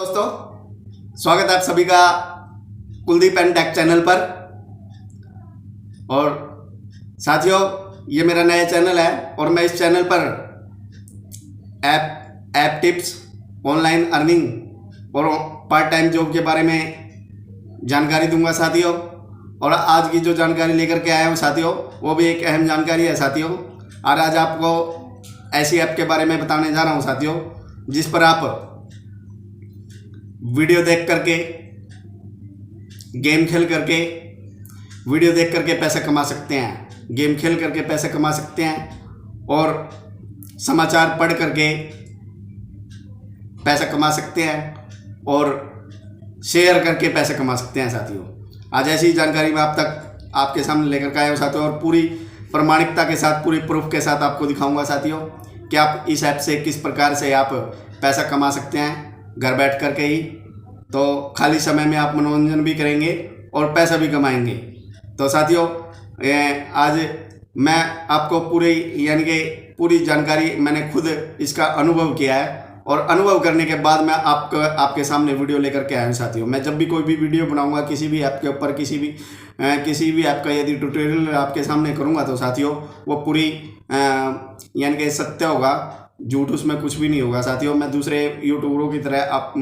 दोस्तों, स्वागत है आप सभी का कुलदीप एंड टेक चैनल पर। और साथियों, ये मेरा नया चैनल है और मैं इस चैनल पर ऐप टिप्स, ऑनलाइन अर्निंग और पार्ट टाइम जॉब के बारे में जानकारी दूंगा साथियों। और आज की जो जानकारी लेकर के आया हूँ साथियों, वो भी एक अहम जानकारी है साथियों। और आज आपको ऐसी ऐप के बारे में बताने जा रहा हूँ साथियों, जिस पर आप वीडियो देख करके, गेम खेल करके, वीडियो देख करके पैसा कमा सकते हैं, गेम खेल करके पैसा कमा सकते हैं और समाचार पढ़ करके पैसा कमा सकते हैं और शेयर करके पैसा कमा सकते हैं साथियों। आज ऐसी जानकारी मैं आपके सामने लेकर के आया हूँ साथियों, और पूरी प्रमाणिकता के साथ, पूरी प्रूफ के साथ आपको दिखाऊंगा साथियों कि आप इस ऐप से किस प्रकार से आप पैसा कमा सकते हैं घर बैठ करके ही। तो खाली समय में आप मनोरंजन भी करेंगे और पैसा भी कमाएंगे। तो साथियों, आज मैं आपको पूरी जानकारी मैंने खुद इसका अनुभव किया है, और अनुभव करने के बाद मैं आपके सामने वीडियो लेकर के आया हूँ साथियों। मैं जब भी कोई भी वीडियो बनाऊंगा किसी भी ऐप के ऊपर, किसी भी ऐप का यदि ट्यूटोरियल आपके सामने करूंगा तो साथियों वो पूरी सत्य होगा, झूठ उसमें कुछ भी नहीं होगा साथियों। मैं दूसरे यूट्यूबरों की तरह आप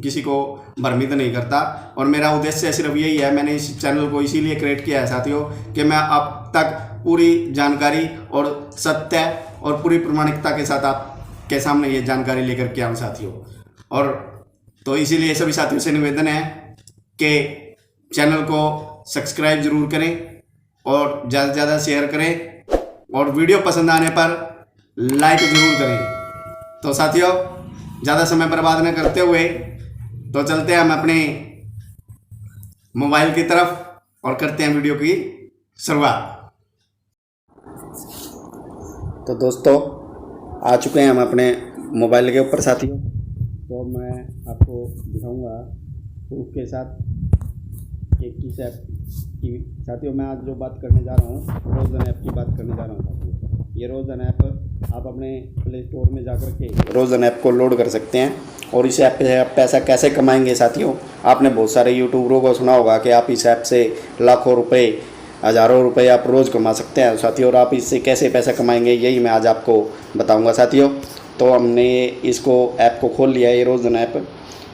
किसी को भ्रमित नहीं करता, और मेरा उद्देश्य सिर्फ यही है। मैंने इस चैनल को इसीलिए क्रिएट किया है साथियों कि मैं आप तक पूरी जानकारी और सत्य और पूरी प्रमाणिकता के साथ आपके सामने ये जानकारी लेकर के आऊँ साथियों। और तो इसीलिए सभी साथियों से निवेदन है कि चैनल को सब्सक्राइब जरूर करें और ज़्यादा से ज़्यादा शेयर करें, और वीडियो पसंद आने पर लाइक जरूर करें। तो साथियों, ज़्यादा समय बर्बाद न करते हुए तो चलते हैं हम अपने मोबाइल की तरफ और करते हैं वीडियो की शुरुआत। तो दोस्तों, आ चुके हैं हम अपने मोबाइल के ऊपर साथियों। तो मैं आपको दिखाऊंगा प्रूफ के साथ कि किस ऐप की साथियों मैं आज जो बात करने जा रहा हूँ, रोज़न ऐप की बात करने जा रहा हूँ साथियों। ये रोज़न ऐप आप अपने प्ले स्टोर में जाकर के रोज़न ऐप को लोड कर सकते हैं, और इस ऐप पे आप पैसा कैसे कमाएंगे साथियों। आपने बहुत सारे यूट्यूबरों को सुना होगा कि आप इस ऐप से लाखों रुपए, हज़ारों रुपए आप रोज़ कमा सकते हैं साथियों, और आप इससे कैसे पैसा कमाएंगे यही मैं आज आपको बताऊंगा साथियों। तो हमने इसको ऐप को खोल लिया है, ये रोज़न ऐप।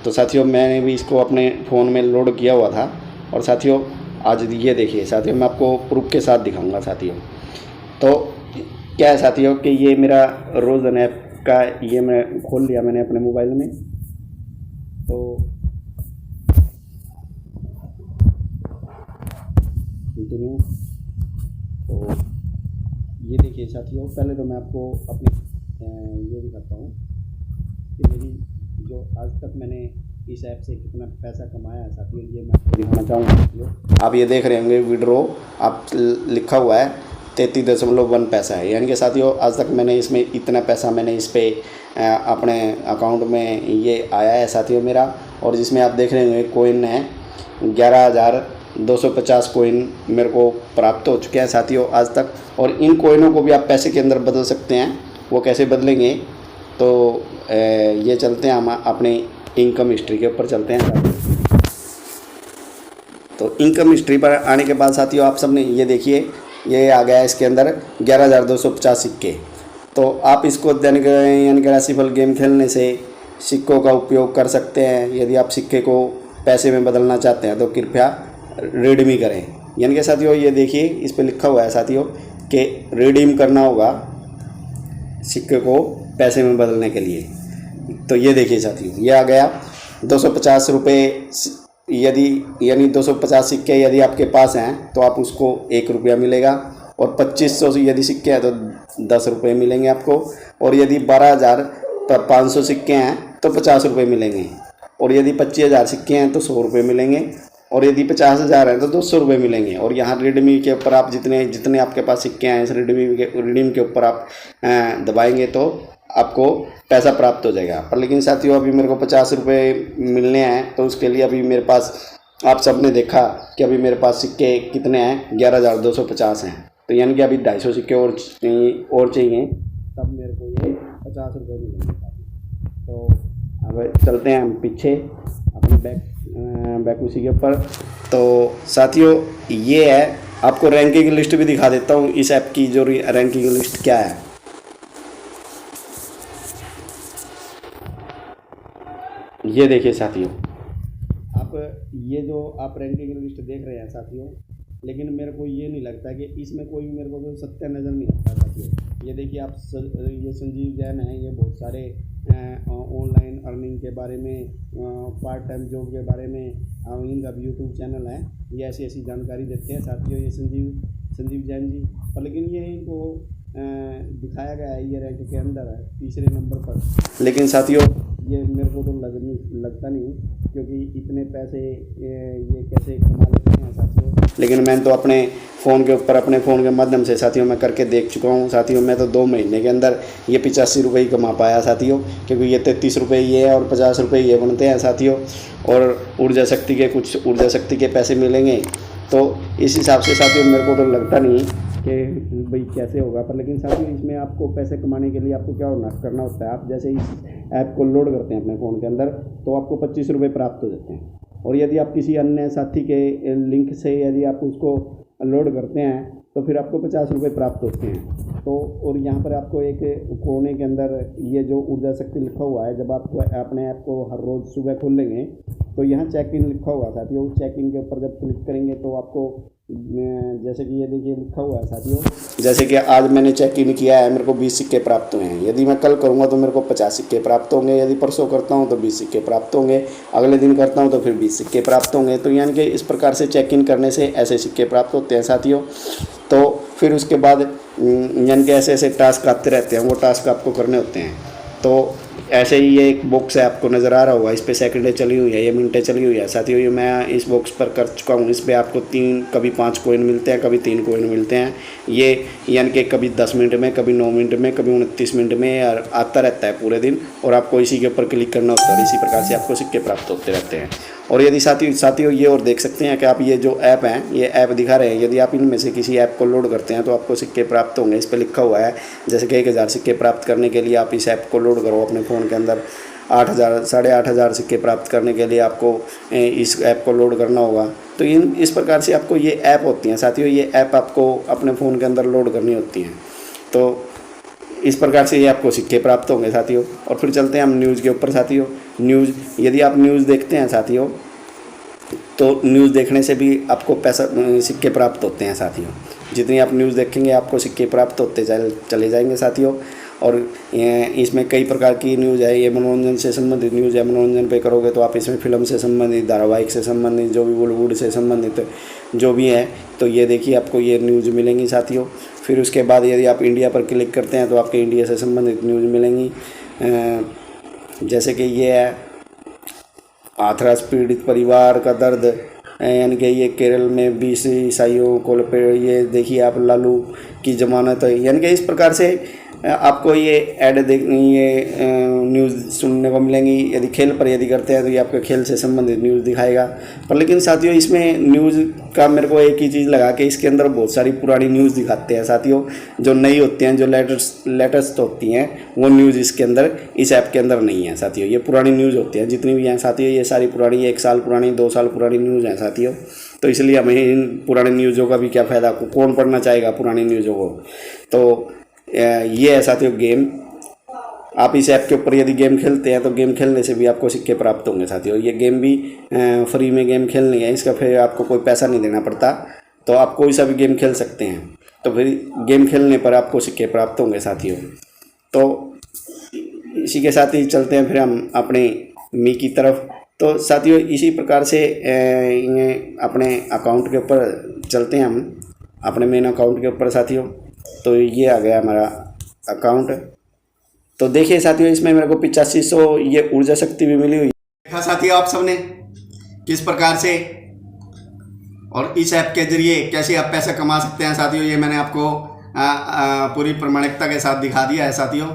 तो साथियों, मैंने भी इसको अपने फ़ोन में लोड किया हुआ था, और साथियों आज ये देखिए साथियों, मैं आपको प्रूफ के साथ दिखाऊँगा साथियों। तो क्या है साथियों कि ये मेरा रोज़न ऐप का ये मैं खोल लिया मैंने अपने मोबाइल में। तो कंटिन्यू। तो ये देखिए साथियों, पहले तो मैं आपको अपने ये दिखाता हूँ कि मेरी जो आज तक मैंने इस ऐप से कितना पैसा कमाया है साथियों, ये मैं आपको दिखाना चाहूँगा साथियों। आप ये देख रहे होंगे विड्रॉ, आप लिखा हुआ है 33.1 पैसा है, यानी कि साथियों आज तक मैंने इसमें इतना पैसा मैंने इस पर अपने अकाउंट में ये आया है साथियों मेरा। और जिसमें आप देख रहे होंगे कोइन है 11,250 कोइन मेरे को प्राप्त हो चुके हैं साथियों आज तक। और इन कोइनों को भी आप पैसे के अंदर बदल सकते हैं। वो कैसे बदलेंगे, तो ये चलते हैं हम अपने इनकम हिस्ट्री के ऊपर चलते हैं साथियों। तो इनकम हिस्ट्री पर आने के बाद साथियों आप सबने ये देखिए, ये आ गया है इसके अंदर 11,250 सिक्के। तो आप इसको दैनिक यानी कि राशिफल गेम खेलने से सिक्कों का उपयोग कर सकते हैं। यदि आप सिक्के को पैसे में बदलना चाहते हैं तो कृपया रिडीम करें। यानी कि साथियों ये देखिए, इस पर लिखा हुआ है साथियों कि रिडीम करना होगा सिक्के को पैसे में बदलने के लिए। तो ये देखिए साथियों, ये आ गया 250 रुपये। यानी 250 सिक्के यदि आपके पास हैं तो आप उसको 1 रुपया मिलेगा, और 2500 यदि सिक्के हैं तो 10 रुपये मिलेंगे आपको, और यदि 12,500 सिक्के हैं तो 50 रुपये मिलेंगे, और यदि 25,000 सिक्के हैं तो 100 रुपये मिलेंगे, और यदि 50,000 हैं तो 200 रुपये मिलेंगे। और यहाँ रिडीम के ऊपर आप जितने आपके पास सिक्के हैं, इस रिडीम के ऊपर आप दबाएंगे तो आपको पैसा प्राप्त हो जाएगा। पर लेकिन साथियों अभी मेरे को 50 रुपये मिलने हैं, तो उसके लिए अभी मेरे पास, आप सब ने देखा कि अभी मेरे पास सिक्के कितने हैं, 11,250 हैं। तो यानी कि अभी 250 सिक्के और चाहिए, तब मेरे को ये 50 रुपये मिलेंगे। तो अब चलते हैं हम पीछे अपने बैक उसी के ऊपर। तो साथियों ये है, आपको रैंकिंग लिस्ट भी दिखा देता हूँ इस ऐप की, जो रैंकिंग लिस्ट क्या है। ये देखिए साथियों, आप ये जो आप रैंकिंग लिस्ट देख रहे हैं साथियों, लेकिन मेरे को ये नहीं लगता कि इसमें कोई मेरे को तो सत्य नज़र नहीं आता साथियों। ये देखिए आप ये संजीव जैन है, ये बहुत सारे ऑनलाइन अर्निंग के बारे में, पार्ट टाइम जॉब के बारे में इनका भी यूट्यूब चैनल है, ये ऐसी ऐसी जानकारी देते हैं साथियों ये संजीव जैन जी। और लेकिन ये इनको दिखाया गया है ये रैंक के अंदर है 3रे नंबर पर, लेकिन साथियों ये मेरे को तो लगता नहीं, क्योंकि इतने पैसे ये कैसे कमा लेते हैं साथियों। लेकिन मैंने तो अपने फ़ोन के ऊपर, अपने फ़ोन के माध्यम से साथियों मैं करके देख चुका हूँ साथियों। मैं तो 2 महीने के अंदर ये 85 रुपये ही कमा पाया साथियों, क्योंकि ये 33 रुपये ये है और 50 रुपये ये बनते हैं साथियों। और ऊर्जा शक्ति के पैसे मिलेंगे, तो इस हिसाब से साथियों मेरे को तो लगता नहीं कि भाई कैसे होगा। पर लेकिन साथियों इसमें आपको पैसे कमाने के लिए आपको क्या करना होता है, आप जैसे इस ऐप को लोड करते हैं अपने फ़ोन के अंदर, तो आपको 25 रुपये प्राप्त हो जाते हैं। और यदि आप किसी अन्य साथी के लिंक से यदि आप उसको लोड करते हैं तो फिर आपको 50 रुपये प्राप्त होते हैं। तो और यहाँ पर आपको एक कोने के अंदर ये जो ऊर्जा शक्ति लिखा हुआ है, जब आप अपने ऐप को हर रोज़ सुबह खोलेंगे तो यहाँ चेक इन लिखा हुआ है साथियों। चेक इन के ऊपर जब क्लिक करेंगे तो आपको जैसे कि ये देखिए लिखा हुआ है साथियों, जैसे कि आज मैंने चेक इन किया है, मेरे को 20 सिक्के प्राप्त हुए हैं। यदि मैं कल करूँगा तो मेरे को 50 सिक्के प्राप्त होंगे, यदि परसों करता हूँ तो 20 सिक्के प्राप्त होंगे, अगले दिन करता हूँ तो फिर 20 सिक्के प्राप्त होंगे। तो यानी कि इस प्रकार से चेक इन करने से ऐसे सिक्के प्राप्त होते हैं साथियों। तो फिर उसके बाद यानी कि ऐसे ऐसे टास्क आते रहते हैं, वो टास्क आपको करने होते हैं। तो ऐसे ही ये एक बॉक्स है, आपको नज़र आ रहा होगा, इस पर सेकंडें चली हुई है, ये मिनटें चली हुई है साथियों। ये मैं इस बॉक्स पर कर चुका हूँ। इस पर आपको कभी 5 कॉइन मिलते हैं, कभी 3 कॉइन मिलते हैं। ये यानी कि कभी 10 मिनट में, कभी 9 मिनट में, कभी 29 मिनट में आता रहता है पूरे दिन, और आपको इसी के ऊपर क्लिक करना होता है और इसी प्रकार से आपको सिक्के प्राप्त होते रहते हैं। और यदि साथियों ये और देख सकते हैं कि आप ये जो ऐप हैं, ये ऐप दिखा रहे हैं, यदि आप इनमें से किसी ऐप को लोड करते हैं तो आपको सिक्के प्राप्त होंगे। इस पर लिखा हुआ है जैसे कि 1000 सिक्के प्राप्त करने के लिए आप इस ऐप को लोड करो अपने फ़ोन के अंदर। 8,000 सिक्के प्राप्त करने के लिए आपको इस ऐप को लोड करना होगा। तो इस प्रकार से आपको ये ऐप होती हैं साथियों, ये ऐप आपको अपने फ़ोन के अंदर लोड करनी होती हैं। तो इस प्रकार से ये आपको सिक्के प्राप्त होंगे साथियों। और फिर चलते हैं हम न्यूज़ के ऊपर साथियों। न्यूज़, यदि आप न्यूज़ देखते हैं साथियों तो न्यूज़ देखने से भी आपको सिक्के प्राप्त होते हैं साथियों। जितनी आप न्यूज़ देखेंगे आपको सिक्के प्राप्त होते चले जाएंगे साथियों। और इसमें कई प्रकार की न्यूज़ है, ये मनोरंजन से संबंधित न्यूज़ है। मनोरंजन पे करोगे तो आप इसमें फिल्म से संबंधित, धारावाहिक से संबंधित, जो भी बॉलीवुड से संबंधित जो भी है, तो ये देखिए आपको ये न्यूज़ मिलेंगी साथियों। फिर उसके बाद यदि आप इंडिया पर क्लिक करते हैं तो आपके इंडिया से संबंधित न्यूज़ मिलेंगी। जैसे कि ये है हाथरस पीड़ित परिवार का दर्द, यानी कि ये केरल में 20 ईसाइयों को ये देखिए आप लालू की जमानत, यानी कि इस प्रकार से आपको ये ये न्यूज़ सुनने को मिलेंगी। यदि खेल पर यदि करते हैं तो ये आपके खेल से संबंधित न्यूज़ दिखाएगा। पर लेकिन साथियों इसमें न्यूज़ का मेरे को एक ही चीज़ लगा कि इसके अंदर बहुत सारी पुरानी न्यूज़ दिखाते हैं साथियों, जो नई होती हैं, जो लेटेस्ट होती हैं, वो न्यूज़ इसके अंदर, इस ऐप के अंदर नहीं है साथियों। ये पुरानी न्यूज़ होती हैं जितनी भी हैं साथियों, ये सारी पुरानी, 1 साल पुरानी, 2 साल पुरानी न्यूज़ हैं साथियों। तो इसलिए हमें इन पुरानी न्यूज़ों का भी क्या फ़ायदा, कौन पढ़ना चाहेगा पुरानी न्यूज़ों को। तो ये है साथियों गेम। आप इस ऐप के ऊपर यदि गेम खेलते हैं तो गेम खेलने से भी आपको सिक्के प्राप्त होंगे साथियों। ये गेम भी फ्री में गेम खेलनी है, इसका फिर आपको कोई पैसा नहीं देना पड़ता, तो आप कोई सा भी गेम खेल सकते हैं। तो फिर गेम खेलने पर आपको सिक्के प्राप्त होंगे साथियों। तो इसी के साथ ही चलते हैं फिर हम अपने मी की तरफ। तो साथियों इसी प्रकार से अपने अकाउंट के ऊपर चलते हैं हम, अपने मेन अकाउंट के ऊपर साथियों। तो ये आ गया हमारा अकाउंट। तो देखिए साथियों इसमें मेरे को 8500 ये ऊर्जा शक्ति भी मिली हुई है। देखा साथियों आप सबने किस प्रकार से और इस ऐप के जरिए कैसे आप पैसा कमा सकते हैं साथियों, ये मैंने आपको पूरी प्रामाणिकता के साथ दिखा दिया है साथियों।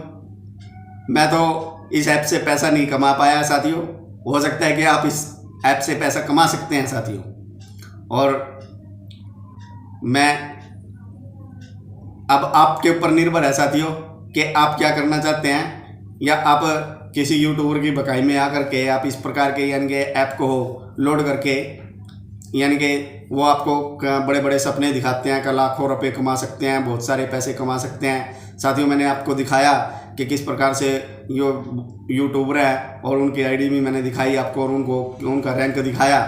मैं तो इस ऐप से पैसा नहीं कमा पाया साथियों, हो सकता है कि आप इस ऐप से पैसा कमा सकते हैं साथियों। और मैं अब आपके ऊपर निर्भर है साथियों कि आप क्या करना चाहते हैं या आप किसी यूट्यूबर की बकाई में आकर के आप इस प्रकार के यानी कि ऐप को लोड करके यानी कि वो आपको बड़े बड़े सपने दिखाते हैं कि लाखों रुपए कमा सकते हैं, बहुत सारे पैसे कमा सकते हैं। साथियों मैंने आपको दिखाया कि किस प्रकार से यो यूट्यूबर है और उनकी आईडी भी मैंने दिखाई आपको और उनको उनका रैंक दिखाया।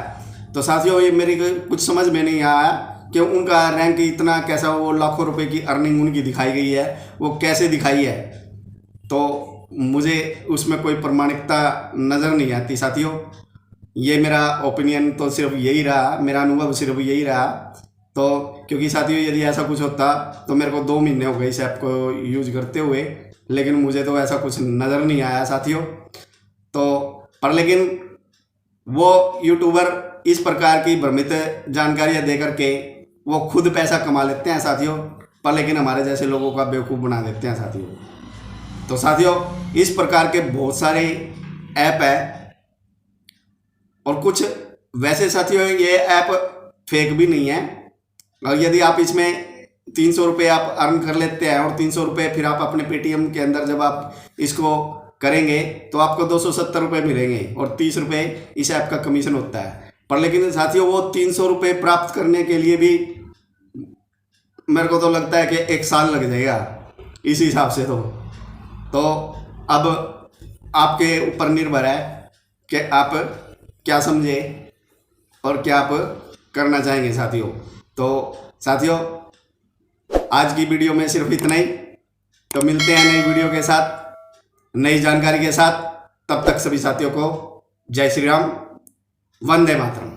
तो साथियों ये मेरी कुछ समझ में नहीं आया कि उनका रैंक इतना कैसा, वो लाखों रुपए की अर्निंग उनकी दिखाई गई है, वो कैसे दिखाई है। तो मुझे उसमें कोई प्रमाणिकता नज़र नहीं आती साथियों। ये मेरा ओपिनियन तो सिर्फ यही रहा, मेरा अनुभव सिर्फ यही रहा। तो क्योंकि साथियों यदि ऐसा कुछ होता तो मेरे को 2 महीने हो गए इस ऐप को यूज करते हुए, लेकिन मुझे तो ऐसा कुछ नज़र नहीं आया साथियों। तो पर लेकिन वो यूट्यूबर इस प्रकार की भ्रमित जानकारियाँ दे करके वो खुद पैसा कमा लेते हैं साथियों, पर लेकिन हमारे जैसे लोगों का बेवकूफ़ बना देते हैं साथियों। तो साथियों इस प्रकार के बहुत सारे ऐप है और कुछ वैसे साथियों ये ऐप फेक भी नहीं है। और यदि आप इसमें 300 रुपये आप अर्न कर लेते हैं और 300 रुपये फिर आप अपने पेटीएम के अंदर जब आप इसको करेंगे तो आपको 270 रुपये मिलेंगे और 30 रुपये इस ऐप का कमीशन होता है। पर लेकिन साथियों वो 300 रुपये प्राप्त करने के लिए भी मेरे को तो लगता है कि 1 साल लग जाएगा इस हिसाब से। तो अब आपके ऊपर निर्भर है कि आप क्या समझे और क्या आप करना चाहेंगे साथियों। तो साथियों आज की वीडियो में सिर्फ इतना ही। तो मिलते हैं नई वीडियो के साथ, नई जानकारी के साथ। तब तक सभी साथियों को जय श्री राम, वंदे मातरम।